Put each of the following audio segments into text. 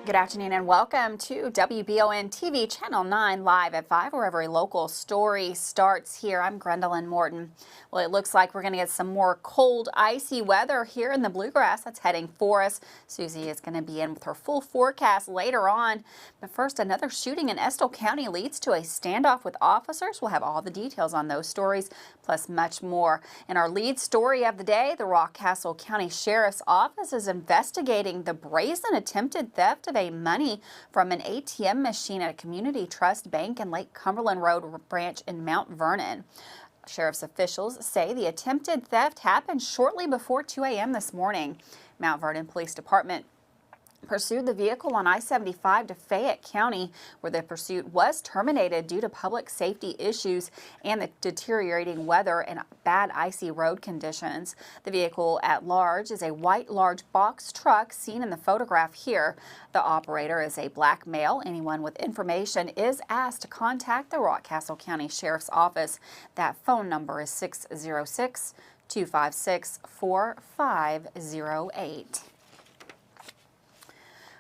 Good afternoon and welcome to WBON TV Channel 9 live at 5, where every local story starts here. I'm Gwendolyn Morton. Well, it looks like we're going to get some more cold, icy weather here in the Bluegrass. That's heading for us. Susie is going to be in with her full forecast later on. But first, another shooting in Estill County leads to a standoff with officers. We'll have all the details on those stories, plus much more. In our lead story of the day, the Rockcastle County Sheriff's Office is investigating the brazen attempted theft of money from an ATM machine at a Community Trust Bank in Lake Cumberland Road branch in Mount Vernon. Sheriff's officials say the attempted theft happened shortly before 2 a.m. this morning. Mount Vernon Police Department pursued the vehicle on I-75 to Fayette County, where the pursuit was terminated due to public safety issues and the deteriorating weather and bad icy road conditions. The vehicle at large is a white large box truck seen in the photograph here. The operator is a black male. Anyone with information is asked to contact the Rockcastle County Sheriff's Office. That phone number is 606-256-4508.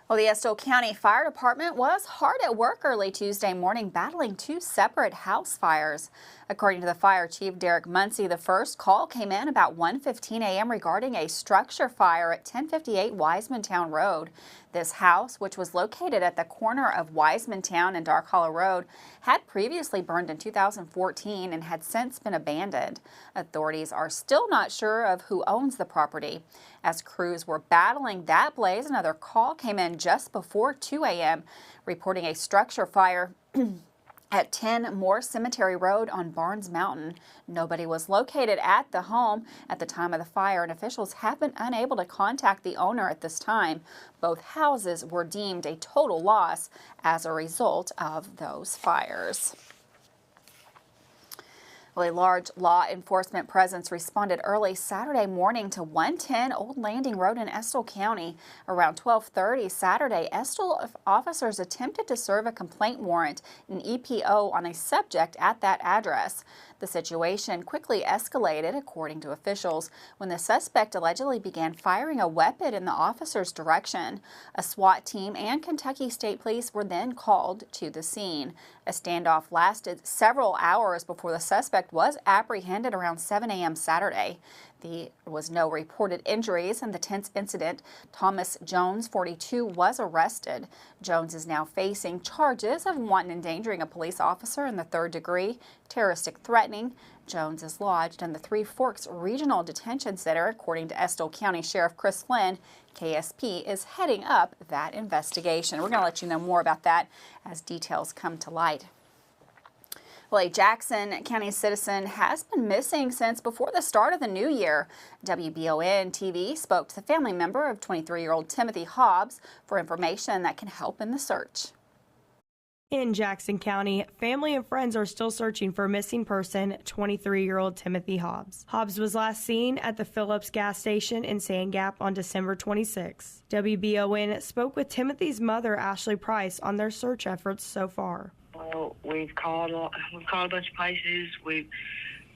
Well, the Estill County Fire Department was hard at work early Tuesday morning battling two separate house fires. According to the fire chief, Derek Muncie, the first call came in about 1:15 a.m. regarding a structure fire at 1058 Wisemantown Road. This house, which was located at the corner of Wisemantown and Dark Hollow Road, had previously burned in 2014 and had since been abandoned. Authorities are still not sure of who owns the property. As crews were battling that blaze, another call came in just before 2 a.m. reporting a structure fire at 10 Moore Cemetery Road on Barnes Mountain. Nobody was located at the home at the time of the fire, and officials have been unable to contact the owner at this time. Both houses were deemed a total loss as a result of those fires. Well, a large law enforcement presence responded early Saturday morning to 110 Old Landing Road in Estill County. Around 12:30 Saturday, Estill officers attempted to serve a complaint warrant, an EPO, on a subject at that address. The situation quickly escalated, according to officials, when the suspect allegedly began firing a weapon in the officer's direction. A SWAT team and Kentucky State Police were then called to the scene. A standoff lasted several hours before the suspect was apprehended around 7 a.m. Saturday. There was no reported injuries in the tense incident. Thomas Jones, 42, was arrested. Jones is now facing charges of wanton endangering a police officer in the 3rd degree, terroristic threatening. Jones is lodged in the Three Forks Regional Detention Center, according to Estill County Sheriff Chris Flynn. KSP is heading up that investigation. We're going to let you know more about that as details come to light. Well, a Jackson County citizen has been missing since before the start of the new year. WBON TV spoke to the family member of 23-year-old Timothy Hobbs for information that can help in the search. In Jackson County, family and friends are still searching for a missing person, 23-year-old Timothy Hobbs. Hobbs was last seen at the Phillips gas station in Sand Gap on December 26. WBON spoke with Timothy's mother, Ashley Price, on their search efforts so far. Well, we've called a bunch of places. We've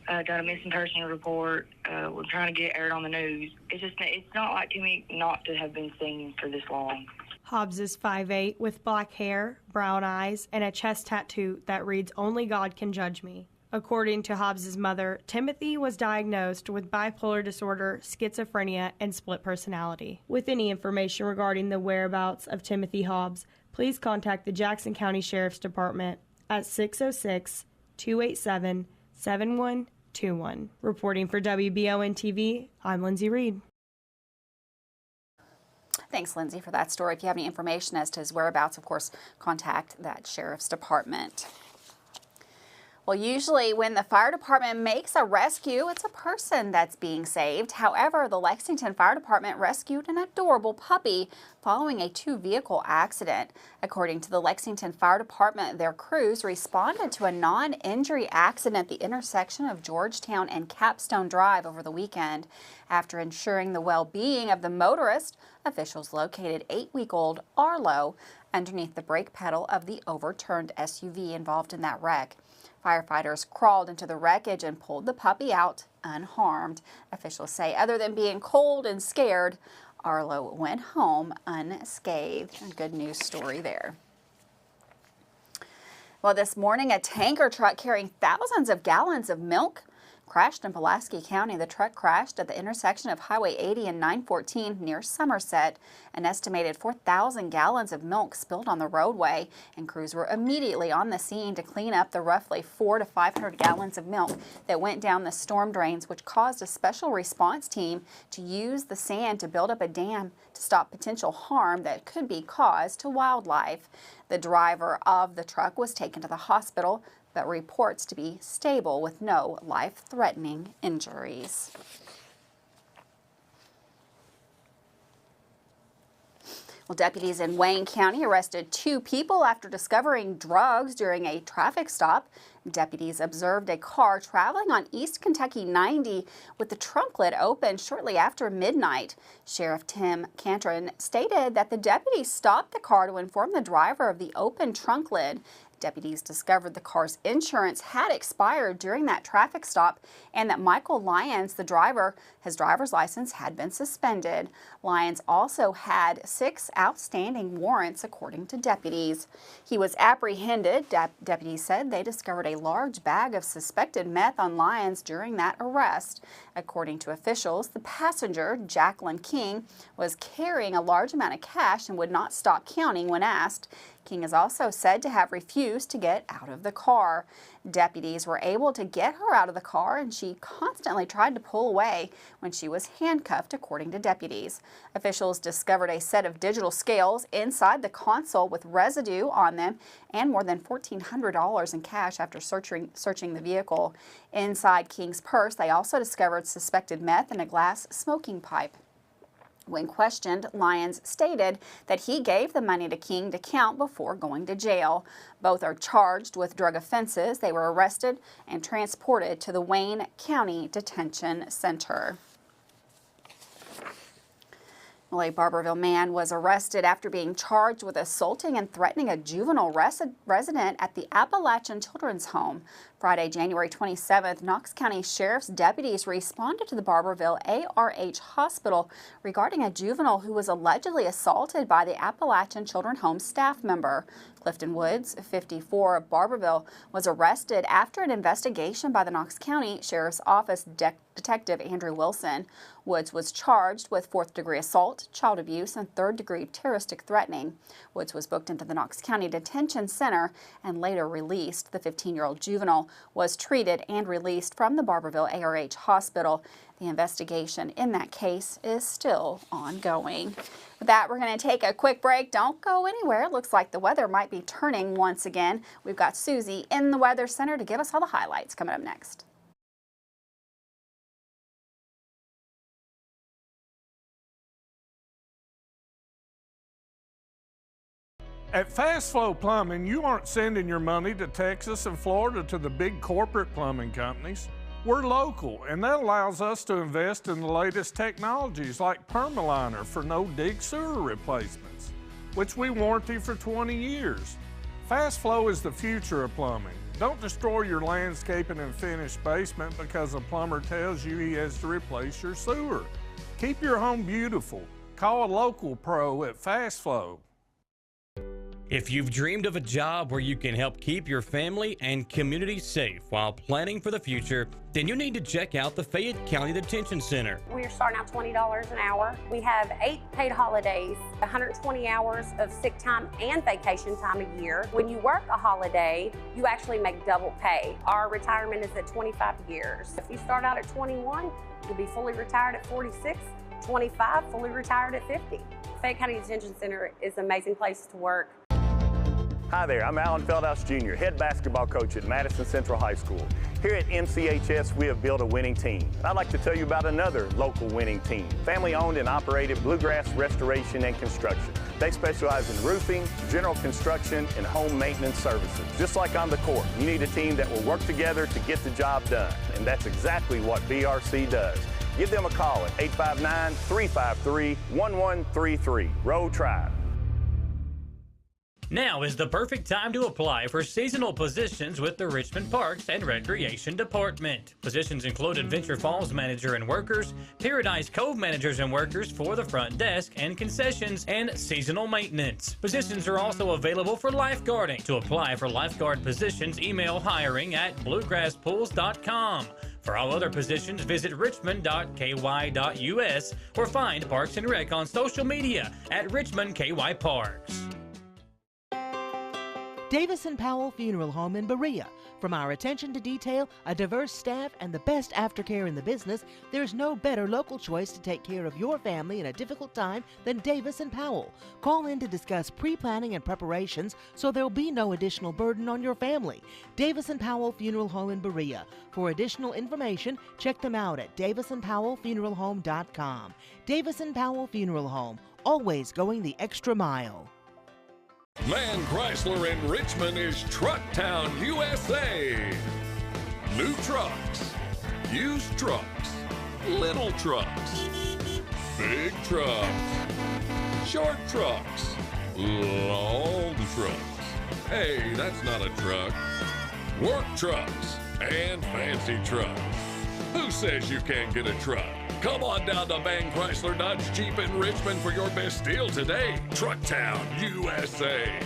done a missing person report. We're trying to get aired on the news. It's not like Timmy not to have been seen for this long. Hobbs is 5'8", with black hair, brown eyes, and a chest tattoo that reads, "Only God can judge me." According to Hobbs's mother, Timothy was diagnosed with bipolar disorder, schizophrenia, and split personality. With any information regarding the whereabouts of Timothy Hobbs, please contact the Jackson County Sheriff's Department at 606-287-7121. Reporting for WBON TV, I'm Lindsay Reed. Thanks, Lindsay, for that story. If you have any information as to his whereabouts, of course, contact that Sheriff's Department. Well, usually when the fire department makes a rescue, it's a person that's being saved. However, the Lexington Fire Department rescued an adorable puppy following a two-vehicle accident. According to the Lexington Fire Department, their crews responded to a non-injury accident at the intersection of Georgetown and Capstone Drive over the weekend. After ensuring the well-being of the motorist, officials located 8-week-old Arlo underneath the brake pedal of the overturned SUV involved in that wreck. Firefighters crawled into the wreckage and pulled the puppy out unharmed. Officials say other than being cold and scared, Arlo went home unscathed. A good news story there. Well, this morning, a tanker truck carrying thousands of gallons of milk crashed in Pulaski County. The truck crashed at the intersection of Highway 80 and 914 near Somerset. An estimated 4,000 gallons of milk spilled on the roadway, and crews were immediately on the scene to clean up the roughly 400 to 500 gallons of milk that went down the storm drains, which caused a special response team to use the sand to build up a dam to stop potential harm that could be caused to wildlife. The driver of the truck was taken to the hospital, but reports to be stable with no life-threatening injuries. Well, deputies in Wayne County arrested 2 people after discovering drugs during a traffic stop. Deputies observed a car traveling on East Kentucky 90 with the trunk lid open shortly after midnight. Sheriff Tim Cantron stated that the deputies stopped the car to inform the driver of the open trunk lid. Deputies discovered the car's insurance had expired during that traffic stop and that Michael Lyons, the driver, his driver's license had been suspended. Lyons also had 6 outstanding warrants, according to deputies. He was apprehended. Deputies said they discovered a large bag of suspected meth on Lyons during that arrest. According to officials, the passenger, Jacqueline King, was carrying a large amount of cash and would not stop counting when asked. King is also said to have refused to get out of the car. Deputies were able to get her out of the car, and she constantly tried to pull away when she was handcuffed, according to deputies. Officials discovered a set of digital scales inside the console with residue on them and more than $1,400 in cash after searching the vehicle. Inside King's purse, they also discovered suspected meth in a glass smoking pipe. When questioned, Lyons stated that he gave the money to King to count before going to jail. Both are charged with drug offenses. They were arrested and transported to the Wayne County Detention Center. Well, a Barberville man was arrested after being charged with assaulting and threatening a juvenile resident at the Appalachian Children's Home. Friday, January 27th, Knox County Sheriff's deputies responded to the Barberville ARH Hospital regarding a juvenile who was allegedly assaulted by the Appalachian Children's Home staff member. Clifton Woods, 54, of Barberville, was arrested after an investigation by the Knox County Sheriff's Office Detective Andrew Wilson. Woods was charged with 4th-degree assault, child abuse, and 3rd-degree terroristic threatening. Woods was booked into the Knox County Detention Center and later released. The 15-year-old juvenile was treated and released from the Barberville ARH Hospital. The investigation in that case is still ongoing. With that, we're going to take a quick break. Don't go anywhere. It looks like the weather might be turning once again. We've got Susie in the Weather Center to give us all the highlights coming up next. At Fast Flow Plumbing, you aren't sending your money to Texas and Florida to the big corporate plumbing companies. We're local, and that allows us to invest in the latest technologies like Permaliner for no-dig sewer replacements, which we warranty for 20 years. Fast Flow is the future of plumbing. Don't destroy your landscaping and finished basement because a plumber tells you he has to replace your sewer. Keep your home beautiful. Call a local pro at Fast Flow. If you've dreamed of a job where you can help keep your family and community safe while planning for the future, then you need to check out the Fayette County Detention Center. We're starting out $20 an hour. We have 8 paid holidays, 120 hours of sick time and vacation time a year. When you work a holiday, you actually make double pay. Our retirement is at 25 years. If you start out at 21, you'll be fully retired at 46, 25, fully retired at 50. Fayette County Detention Center is an amazing place to work. Hi there, I'm Alan Feldhouse Jr., head basketball coach at Madison Central High School. Here at MCHS, we have built a winning team. I'd like to tell you about another local winning team, family-owned and operated Bluegrass Restoration and Construction. They specialize in roofing, general construction, and home maintenance services. Just like on the court, you need a team that will work together to get the job done, and that's exactly what BRC does. Give them a call at 859-353-1133. Road Tribe. Now is the perfect time to apply for seasonal positions with the Richmond Parks and Recreation Department. Positions include Adventure Falls manager and workers, Paradise Cove managers and workers for the front desk and concessions, and seasonal maintenance. Positions are also available for lifeguarding. To apply for lifeguard positions, email hiring@bluegrasspools.com. For all other positions, visit richmond.ky.us or find Parks and Rec on social media at Richmond KY Parks. Davis & Powell Funeral Home in Berea. From our attention to detail, a diverse staff, and the best aftercare in the business, there's no better local choice to take care of your family in a difficult time than Davis & Powell. Call in to discuss pre-planning and preparations so there'll be no additional burden on your family. Davis & Powell Funeral Home in Berea. For additional information, check them out at davisandpowellfuneralhome.com. Davis & Powell Funeral Home, always going the extra mile. Man Chrysler in Richmond is Truck Town, USA. New trucks, used trucks, little trucks, big trucks, short trucks, long trucks. Hey, that's not a truck. Work trucks and fancy trucks. Who says you can't get a truck? Come on down to Man Chrysler Dodge Jeep in Richmond for your best deal today. Truck Town, USA.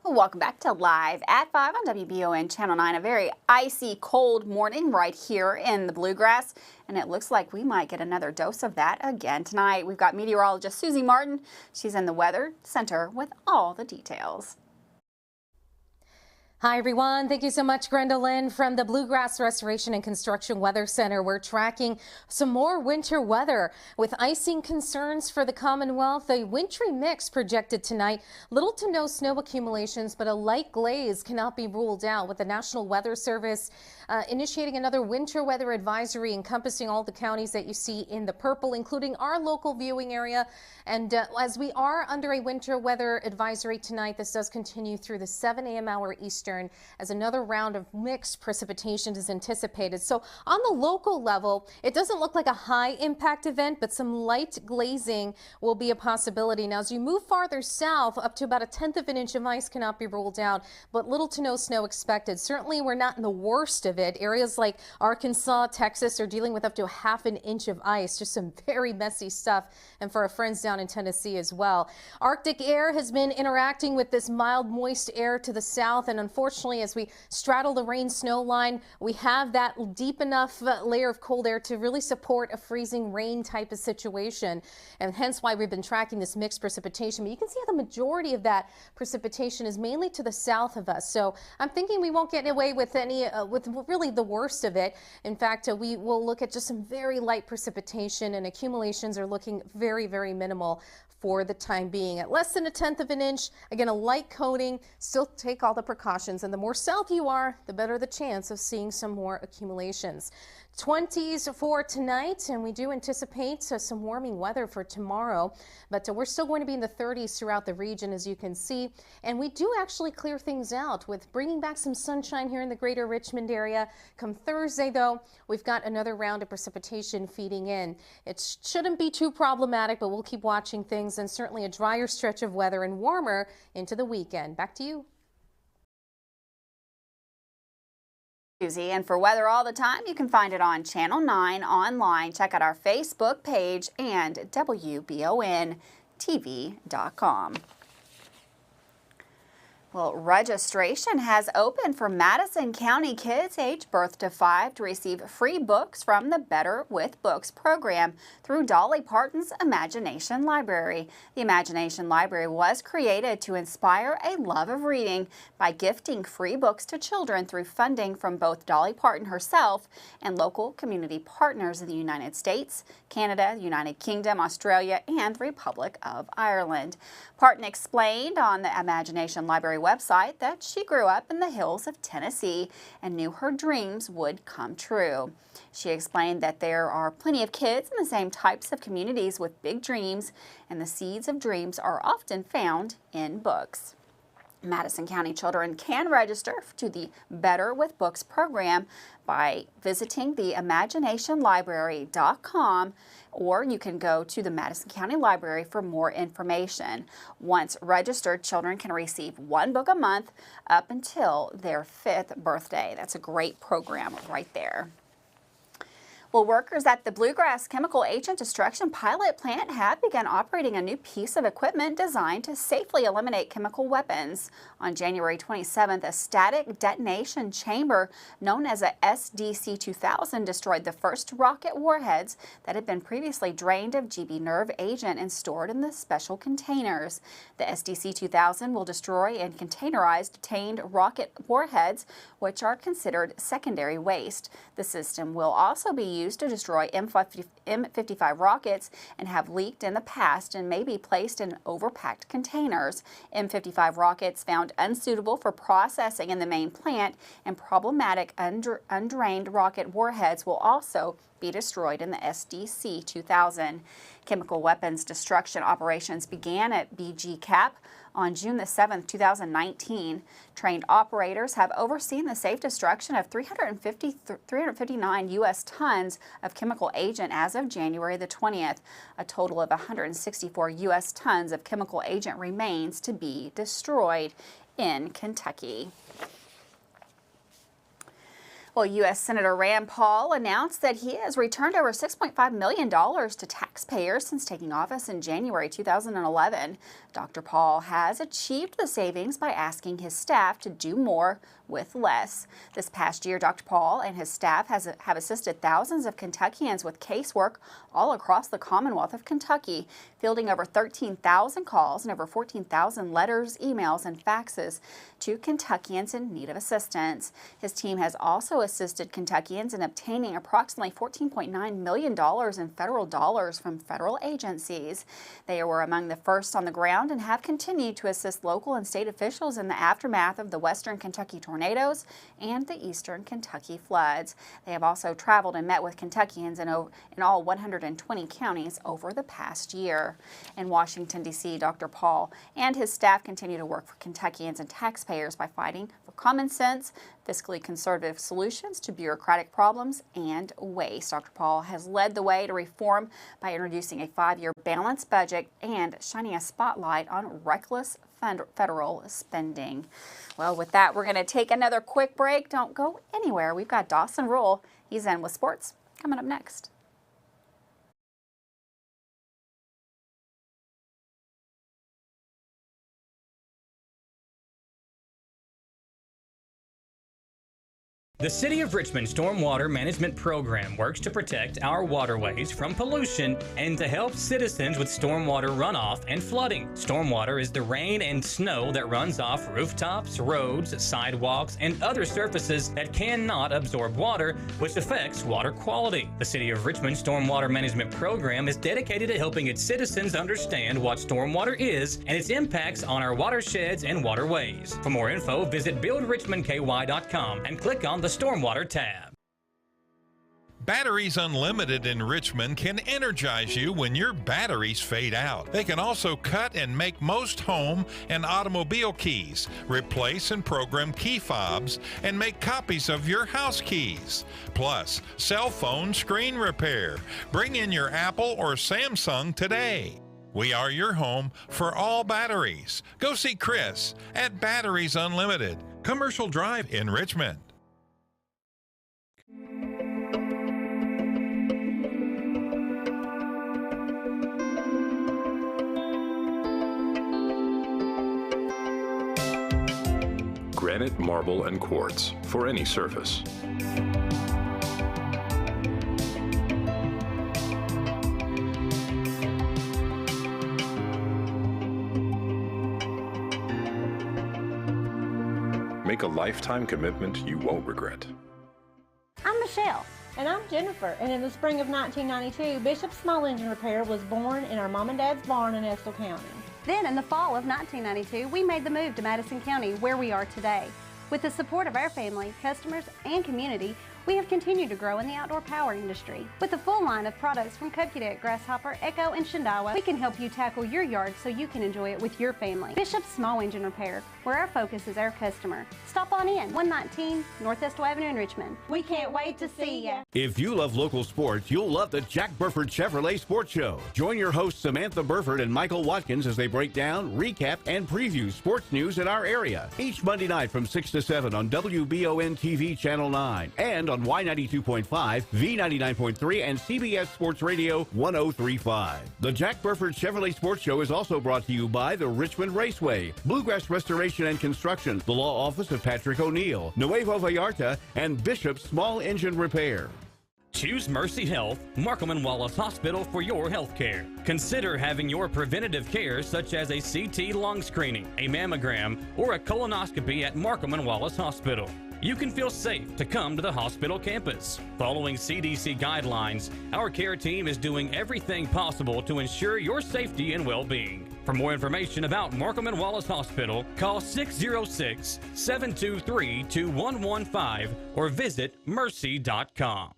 Welcome back to Live at 5 on WBON Channel 9. A very icy, cold morning right here in the Bluegrass, and it looks like we might get another dose of that again tonight. We've got meteorologist Susie Martin. She's in the Weather Center with all the details. Hi, everyone. Thank you so much, Gwendolyn. From the Bluegrass Restoration and Construction Weather Center, we're tracking some more winter weather with icing concerns for the Commonwealth. A wintry mix projected tonight. Little to no snow accumulations, but a light glaze cannot be ruled out, with the National Weather Service initiating another winter weather advisory encompassing all the counties that you see in the purple, including our local viewing area. And as we are under a winter weather advisory tonight, this does continue through the 7 a.m. hour Eastern, as another round of mixed precipitation is anticipated. So on the local level, it doesn't look like a high impact event, but some light glazing will be a possibility. Now, as you move farther south, up to about 1/10 of an inch of ice cannot be ruled out, but little to no snow expected. Certainly, we're not in the worst of it. Areas like Arkansas, Texas are dealing with up to 1/2 an inch of ice. Just some very messy stuff. And for our friends down in Tennessee as well. Arctic air has been interacting with this mild, moist air to the south, and unfortunately, as we straddle the rain-snow line, we have that deep enough layer of cold air to really support a freezing rain type of situation, and hence why we've been tracking this mixed precipitation. But you can see how the majority of that precipitation is mainly to the south of us. So I'm thinking we won't get away with any, with really the worst of it. In fact, we will look at just some very light precipitation, and accumulations are looking very, very minimal for the time being. At less than 1/10 of an inch, again, a light coating. Still take all the precautions, and the more south you are, the better the chance of seeing some more accumulations. 20s for tonight, and we do anticipate some warming weather for tomorrow, but we're still going to be in the 30s throughout the region, as you can see. And we do actually clear things out with bringing back some sunshine here in the greater Richmond area. Come Thursday, though, we've got another round of precipitation feeding in. It shouldn't be too problematic, but we'll keep watching things, and certainly a drier stretch of weather and warmer into the weekend. Back to you. And for weather all the time, you can find it on Channel 9 online. Check out our Facebook page and WBONTV.com. Well, registration has opened for Madison County kids aged birth to 5 to receive free books from the Better with Books program through Dolly Parton's Imagination Library. The Imagination Library was created to inspire a love of reading by gifting free books to children through funding from both Dolly Parton herself and local community partners in the United States, Canada, United Kingdom, Australia, and the Republic of Ireland. Parton explained on the Imagination Library website that she grew up in the hills of Tennessee and knew her dreams would come true. She explained that there are plenty of kids in the same types of communities with big dreams, and the seeds of dreams are often found in books. Madison County children can register to the Better with Books program by visiting the imaginationlibrary.com, or you can go to the Madison County Library for more information. Once registered, children can receive 1 book a month up until their 5th birthday. That's a great program right there. Well, workers at the Bluegrass Chemical Agent Destruction Pilot Plant have begun operating a new piece of equipment designed to safely eliminate chemical weapons. On January 27th, a static detonation chamber known as a SDC-2000 destroyed the first rocket warheads that had been previously drained of GB nerve agent and stored in the special containers. The SDC-2000 will destroy and containerize detained rocket warheads, which are considered secondary waste. The system will also be used to destroy M55 rockets and have leaked in the past and may be placed in overpacked containers. M55 rockets found unsuitable for processing in the main plant, and problematic undrained rocket warheads will also be destroyed in the SDC-2000. Chemical weapons destruction operations began at BG Cap on June the 7th, 2019. Trained operators have overseen the safe destruction of 359 U.S. tons of chemical agent as of January the 20th. A total of 164 U.S. tons of chemical agent remains to be destroyed in Kentucky. Well, U.S. Senator Rand Paul announced that he has returned over $6.5 million to taxpayers since taking office in January 2011. Dr. Paul has achieved the savings by asking his staff to do more with less. This past year, Dr. Paul and his staff have assisted thousands of Kentuckians with casework all across the Commonwealth of Kentucky, fielding over 13,000 calls and over 14,000 letters, emails, and faxes to Kentuckians in need of assistance. His team has also assisted Kentuckians in obtaining approximately $14.9 million in federal dollars from federal agencies. They were among the first on the ground and have continued to assist local and state officials in the aftermath of the Western Kentucky tornadoes and the Eastern Kentucky floods. They have also traveled and met with Kentuckians in all 120 counties over the past year. In Washington, D.C., Dr. Paul and his staff continue to work for Kentuckians and taxpayers by fighting for common sense, fiscally conservative solutions to bureaucratic problems and waste. Dr. Paul has led the way to reform by introducing a 5-year balanced budget and shining a spotlight on reckless federal spending. Well, with that, we're going to take another quick break. Don't go anywhere. We've got Dawson Rule. He's in with sports coming up next. The City of Richmond Stormwater Management Program works to protect our waterways from pollution and to help citizens with stormwater runoff and flooding. Stormwater is the rain and snow that runs off rooftops, roads, sidewalks, and other surfaces that cannot absorb water, which affects water quality. The City of Richmond Stormwater Management Program is dedicated to helping its citizens understand what stormwater is and its impacts on our watersheds and waterways. For more info, visit buildrichmondky.com and click on the Stormwater tab. Batteries Unlimited in Richmond can energize you when your batteries fade out. They can also cut and make most home and automobile keys, replace and program key fobs, and make copies of your house keys. Plus, cell phone screen repair. Bring in your Apple or Samsung today. We are your home for all batteries. Go see Chris at Batteries Unlimited, Commercial Drive in Richmond. Granite, marble, and quartz for any surface. Make a lifetime commitment you won't regret. I'm Michelle. And I'm Jennifer, and in the spring of 1992, Bishop's Small Engine Repair was born in our mom and dad's barn in Estill County. Then in the fall of 1992, we made the move to Madison County, where we are today. With the support of our family, customers, and community, we have continued to grow in the outdoor power industry. With a full line of products from Copacetic, Grasshopper, Echo, and Shindawa, we can help you tackle your yard so you can enjoy it with your family. Bishop's Small Engine Repair, where our focus is our customer. Stop on in, 119 North Estill Avenue in Richmond. We can't wait to see ya. If you love local sports, you'll love the Jack Burford Chevrolet Sports Show. Join your hosts Samantha Burford and Michael Watkins as they break down, recap, and preview sports news in our area. Each Monday night from 6 to 7 on WBON TV Channel 9 and on Y92.5, V99.3, and CBS Sports Radio 103.5. The Jack Burford Chevrolet Sports Show is also brought to you by the Richmond Raceway, Bluegrass Restoration and Construction, the Law Office of Patrick O'Neill, Nuevo Vallarta, and Bishop's Small Engine Repair. Choose Mercy Health, Markham and Wallace Hospital for your health care. Consider having your preventative care such as a CT lung screening, a mammogram, or a colonoscopy at Markham and Wallace Hospital. You can feel safe to come to the hospital campus. Following CDC guidelines, our care team is doing everything possible to ensure your safety and well-being. For more information about Markham and Wallace Hospital, call 606-723-2115 or visit mercy.com.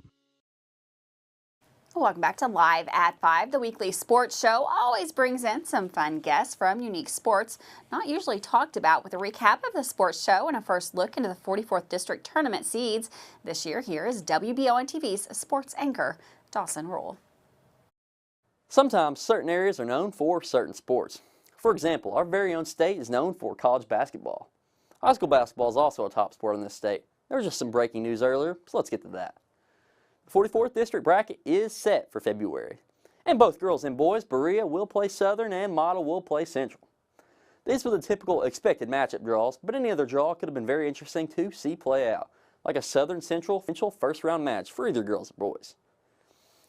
Welcome back to Live at 5. The weekly sports show always brings in some fun guests from unique sports not usually talked about, with a recap of the sports show and a first look into the 44th District Tournament seeds. This year, here is WBON TV's sports anchor, Dawson Rule. Sometimes certain areas are known for certain sports. For example, our very own state is known for college basketball. High school basketball is also a top sport in this state. There was just some breaking news earlier, so let's get to that. The 44th District bracket is set for February, and both girls and boys, Berea will play Southern and Model will play Central. These were the typical expected matchup draws, but any other draw could have been very interesting to see play out, like a Southern Central first round match for either girls or boys.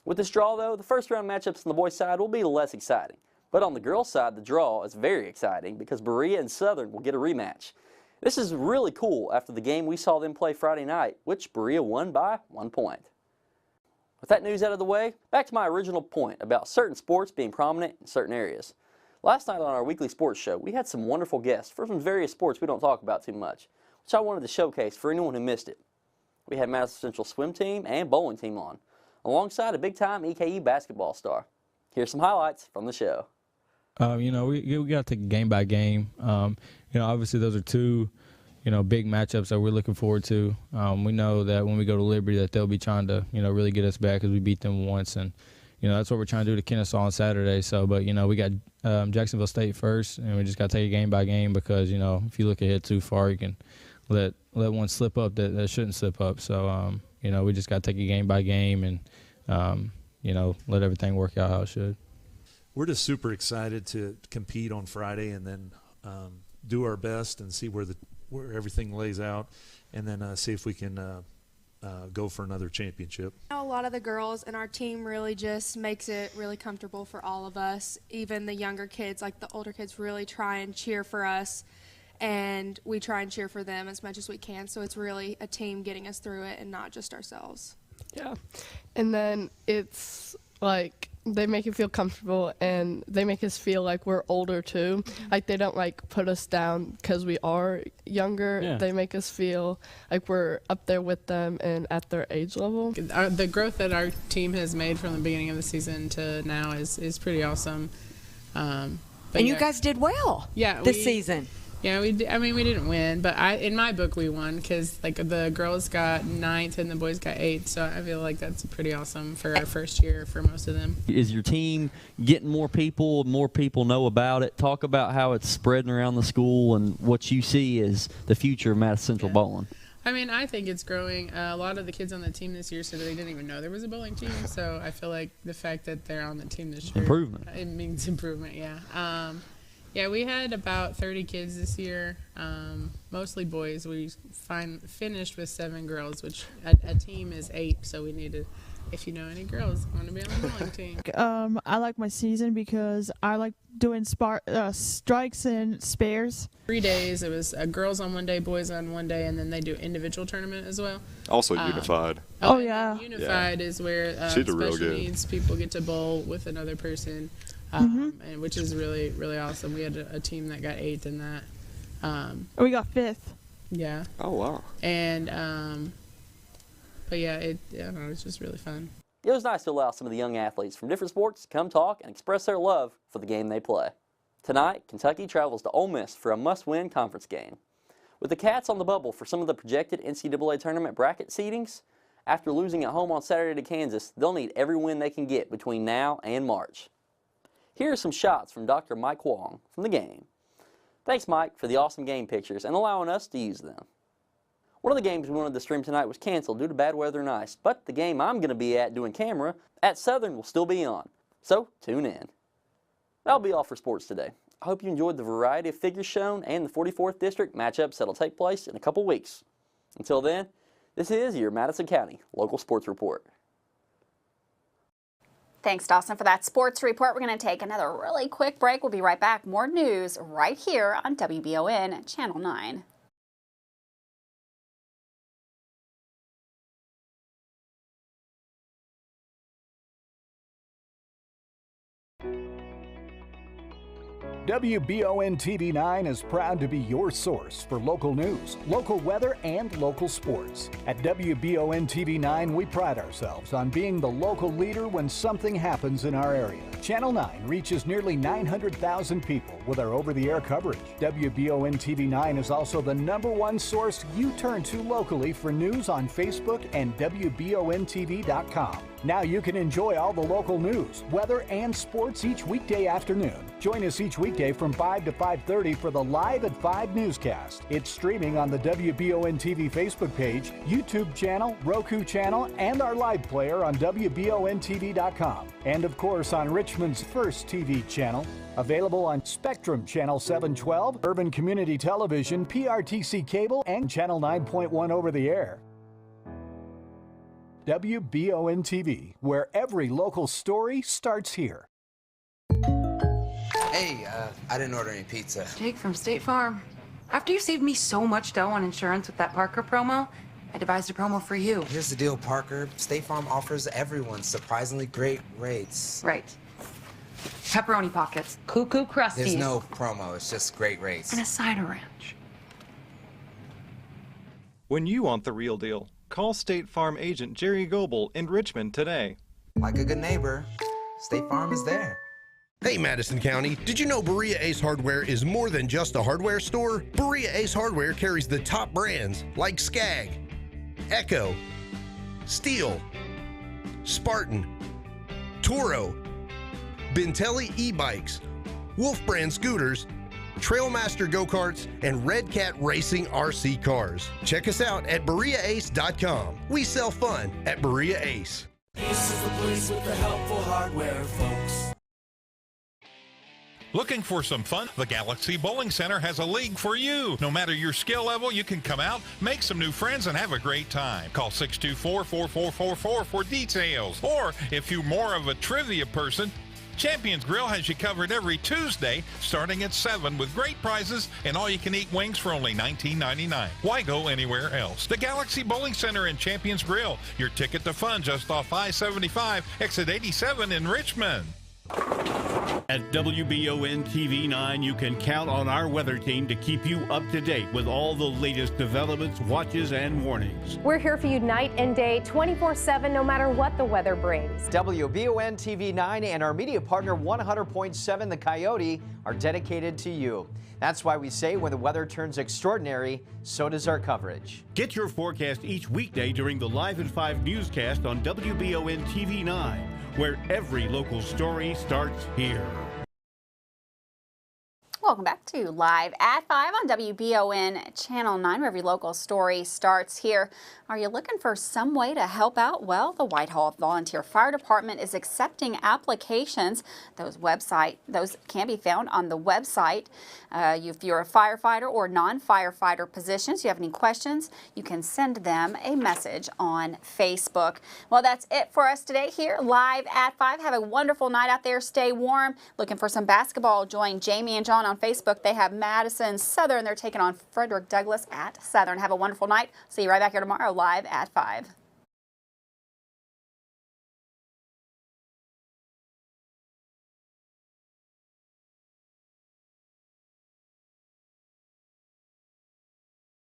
With this draw though, the first round matchups on the boys' side will be less exciting, but on the girls' side the draw is very exciting because Berea and Southern will get a rematch. This is really cool after the game we saw them play Friday night, which Berea won by 1 point. With that news out of the way, back to my original point about certain sports being prominent in certain areas. Last night on our weekly sports show, we had some wonderful guests from various sports we don't talk about too much, which I wanted to showcase for anyone who missed it. We had Madison Central swim team and bowling team on, alongside a big-time EKU basketball star. Here's some highlights from the show. We got to take it game by game. Obviously those are two big matchups that we're looking forward to. We know that when we go to Liberty that they'll be trying to, really get us back because we beat them once. And, that's what we're trying to do to Kennesaw on Saturday. So, but, we got Jacksonville State first, and we just got to take it game by game because, if you look ahead too far, you can let one slip up that shouldn't slip up. So, we just got to take it game by game and, let everything work out how it should. We're just super excited to compete on Friday and then do our best and see where everything lays out, and then see if we can go for another championship. A lot of the girls in our team really just makes it really comfortable for all of us. Even the younger kids, like the older kids, really try and cheer for us, and we try and cheer for them as much as we can. So it's really a team getting us through it and not just ourselves. Yeah, and then it's like they make it feel comfortable, and they make us feel like we're older too. Like they don't put us down because we are younger. Yeah. They make us feel like we're up there with them and at their age level. The growth that our team has made from the beginning of the season to now is pretty awesome. And you guys did well this season. Yeah, we didn't win, but in my book we won because the girls got 9th and the boys got 8th, so I feel like that's pretty awesome for our first year for most of them. Is your team getting more people know about it? Talk about how it's spreading around the school and what you see as the future of Madison Central bowling. I think it's growing. A lot of the kids on the team this year said they didn't even know there was a bowling team, so I feel like the fact that they're on the team this year. Improvement. It means improvement, yeah. Yeah, we had about 30 kids this year, mostly boys. We finished with 7 girls, which a team is 8, so we need to, if you know any girls, want to be on the bowling team. I like my season because I like doing strikes and spares. 3 days. It was girls on one day, boys on one day, and then they do individual tournament as well. Also unified. Oh yeah. Unified is where special needs people get to bowl with another person. And which is really, really awesome. We had a team that got 8th in that. We got 5th. Yeah. Oh, wow. And yeah, I don't know, it's just really fun. It was nice to allow some of the young athletes from different sports to come talk and express their love for the game they play. Tonight, Kentucky travels to Ole Miss for a must-win conference game. With the Cats on the bubble for some of the projected NCAA tournament bracket seedings, after losing at home on Saturday to Kansas, they'll need every win they can get between now and March. Here are some shots from Dr. Mike Wong from the game. Thanks, Mike, for the awesome game pictures and allowing us to use them. One of the games we wanted to stream tonight was canceled due to bad weather and ice, but the game I'm going to be at doing camera at Southern will still be on, so tune in. That'll be all for sports today. I hope you enjoyed the variety of figures shown and the 44th District matchups that'll take place in a couple weeks. Until then, this is your Madison County Local Sports Report. Thanks, Dawson, for that sports report. We're going to take another really quick break. We'll be right back. More news right here on WBON Channel 9. WBON TV 9 is proud to be your source for local news, local weather, and local sports. At WBON TV 9, we pride ourselves on being the local leader when something happens in our area. Channel 9 reaches nearly 900,000 people with our over-the-air coverage. WBON TV 9 is also the #1 source you turn to locally for news on Facebook and WBONTV.com. Now you can enjoy all the local news, weather, and sports each weekday afternoon. Join us each weekday from 5 to 5:30 for the Live at 5 newscast. It's streaming on the WBON TV Facebook page, YouTube channel, Roku channel, and our live player on WBONTV.com. And of course on Richmond's first TV channel. Available on Spectrum Channel 712, Urban Community Television, PRTC Cable, and Channel 9.1 over the air. WBON TV, where every local story starts here. Hey, I didn't order any pizza. Jake from State Farm. After you saved me so much dough on insurance with that Parker promo, I devised a promo for you. Here's the deal, Parker. State Farm offers everyone surprisingly great rates. Right. Pepperoni pockets, cuckoo crusties. There's no promo, it's just great rates. And a side of ranch. When you want the real deal, call State Farm agent Jerry Goebel in Richmond today. Like a good neighbor, State Farm is there. Hey Madison County, did you know Berea Ace Hardware is more than just a hardware store? Berea Ace Hardware carries the top brands like Skag, Echo, Steel, Spartan, Toro, Bentelli e-bikes, Wolf brand scooters, Trailmaster go-karts, and Red Cat Racing RC cars. Check us out at BereaAce.com. We sell fun at Berea Ace. Ace is the place with the helpful hardware, folks. Looking for some fun? The Galaxy Bowling Center has a league for you. No matter your skill level, you can come out, make some new friends, and have a great time. Call 624-4444 for details. Or if you're more of a trivia person, Champions Grill has you covered every Tuesday starting at 7 with great prizes and all-you-can-eat wings for only $19.99. Why go anywhere else? The Galaxy Bowling Center and Champions Grill, your ticket to fun just off I-75, exit 87 in Richmond. At WBON TV 9, you can count on our weather team to keep you up to date with all the latest developments, watches, and warnings. We're here for you night and day, 24/7, no matter what the weather brings. WBON TV 9 and our media partner 100.7 The Coyote are dedicated to you. That's why we say when the weather turns extraordinary, so does our coverage. Get your forecast each weekday during the Live at 5 newscast on WBON TV 9, where every local story starts here. Welcome back to Live at 5 on WBON Channel 9, where every local story starts here. Are you looking for some way to help out? Well, the Whitehall Volunteer Fire Department is accepting applications. Those can be found on the website. If you're a firefighter or non-firefighter positions, you have any questions, you can send them a message on Facebook. Well, that's it for us today here, Live at 5. Have a wonderful night out there. Stay warm. Looking for some basketball? Join Jamie and John on Facebook. They have Madison Southern. They're taking on Frederick Douglass at Southern. Have a wonderful night. See you right back here tomorrow, Live at 5.